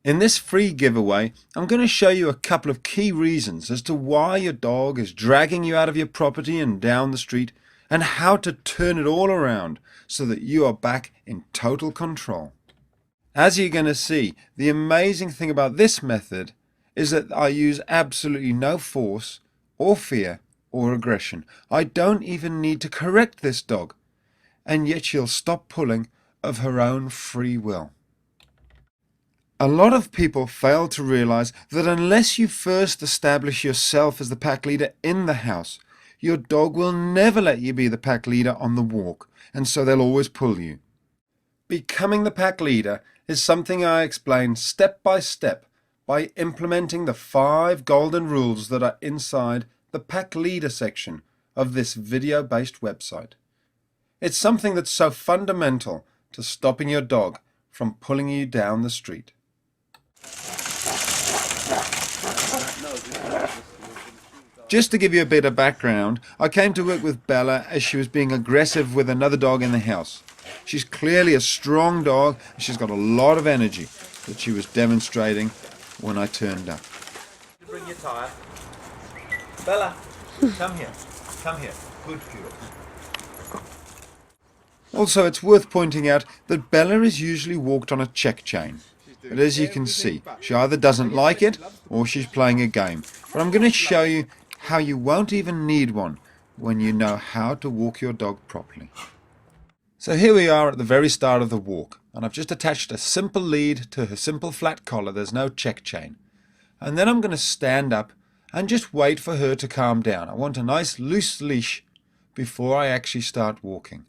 In this free giveaway, I'm going to show you a couple of key reasons as to why your dog is dragging you out of your property and down the street, and how to turn it all around so that you are back in total control. As you're going to see, the amazing thing about this method is that I use absolutely no force or fear or aggression. I don't even need to correct this dog, and yet she'll stop pulling of her own free will. A lot of people fail to realize that unless you first establish yourself as the pack leader in the house, your dog will never let you be the pack leader on the walk, and so they'll always pull you. Becoming the pack leader is something I explain step by step by implementing the 5 golden rules that are inside the pack leader section of this video-based website. It's something that's so fundamental to stopping your dog from pulling you down the street. Just to give you a bit of background, I came to work with Bella as she was being aggressive with another dog in the house. She's clearly a strong dog and she's got a lot of energy that she was demonstrating when I turned up. Bring your tire. Bella, come here. Come here. Good girl. Also, it's worth pointing out that Bella is usually walked on a check chain. But as you can see, she either doesn't like it or she's playing a game. But I'm going to show you how you won't even need one when you know how to walk your dog properly. So here we are at the very start of the walk, and I've just attached a simple lead to her simple flat collar. There's no check chain. And then I'm going to stand up and just wait for her to calm down. I want a nice loose leash before I actually start walking.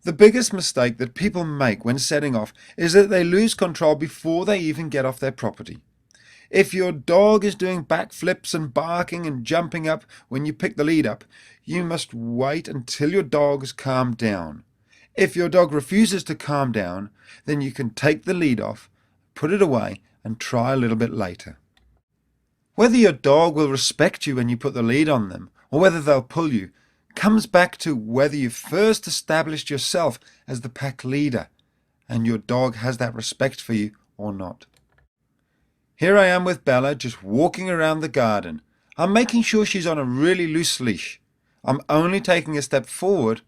The biggest mistake that people make when setting off is that they lose control before they even get off their property. If your dog is doing backflips and barking and jumping up when you pick the lead up, you must wait until your dog has calmed down. If your dog refuses to calm down, then you can take the lead off, put it away, and try a little bit later. Whether your dog will respect you when you put the lead on them, or whether they'll pull you, comes back to whether you first established yourself as the pack leader and your dog has that respect for you or not. Here I am with Bella just walking around the garden. I'm making sure she's on a really loose leash. I'm only taking a step forward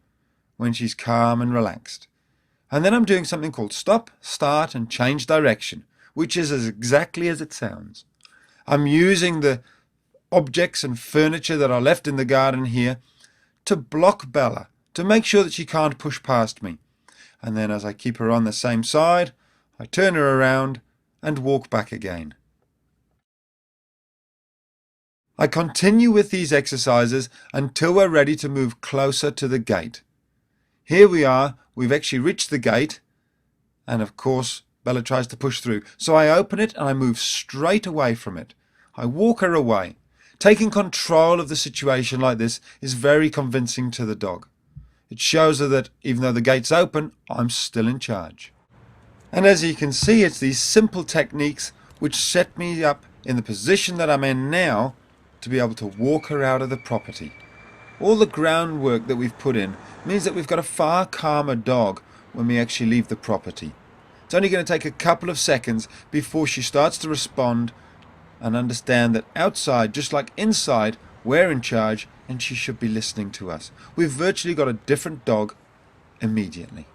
when she's calm and relaxed. And then I'm doing something called stop, start and change direction, which is as exactly as it sounds. I'm using the objects and furniture that are left in the garden here to block Bella, to make sure that she can't push past me. And then as I keep her on the same side, I turn her around and walk back again. I continue with these exercises until we're ready to move closer to the gate. Here we are, we've actually reached the gate, and of course Bella tries to push through. So I open it and I move straight away from it. I walk her away. Taking control of the situation like this is very convincing to the dog. It shows her that even though the gate's open, I'm still in charge. And as you can see, it's these simple techniques which set me up in the position that I'm in now to be able to walk her out of the property. All the groundwork that we've put in means that we've got a far calmer dog when we actually leave the property. It's only going to take a couple of seconds before she starts to respond and understand that outside, just like inside, we're in charge and she should be listening to us. We've virtually got a different dog immediately.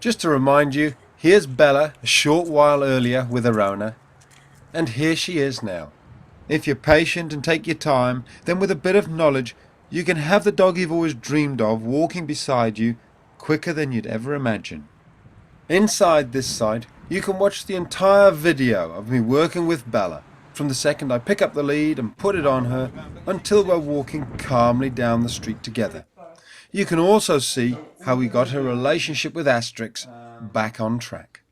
Just to remind you, here's Bella a short while earlier with her owner, and here she is now. If you're patient and take your time, then with a bit of knowledge, you can have the dog you've always dreamed of walking beside you quicker than you'd ever imagine. Inside this site, you can watch the entire video of me working with Bella, from the second I pick up the lead and put it on her until we're walking calmly down the street together. You can also see how we got her relationship with Asterix back on track.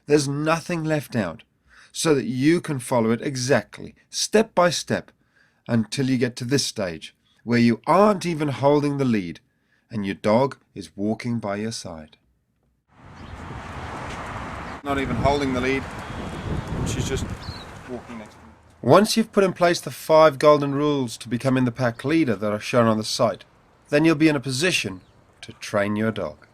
There's nothing left out, so that you can follow it exactly, step by step, until you get to this stage, where you aren't even holding the lead, and your dog is walking by your side. Not even holding the lead, she's just walking next to me. Once you've put in place the 5 golden rules to becoming the pack leader that are shown on the site, then you'll be in a position to train your dog.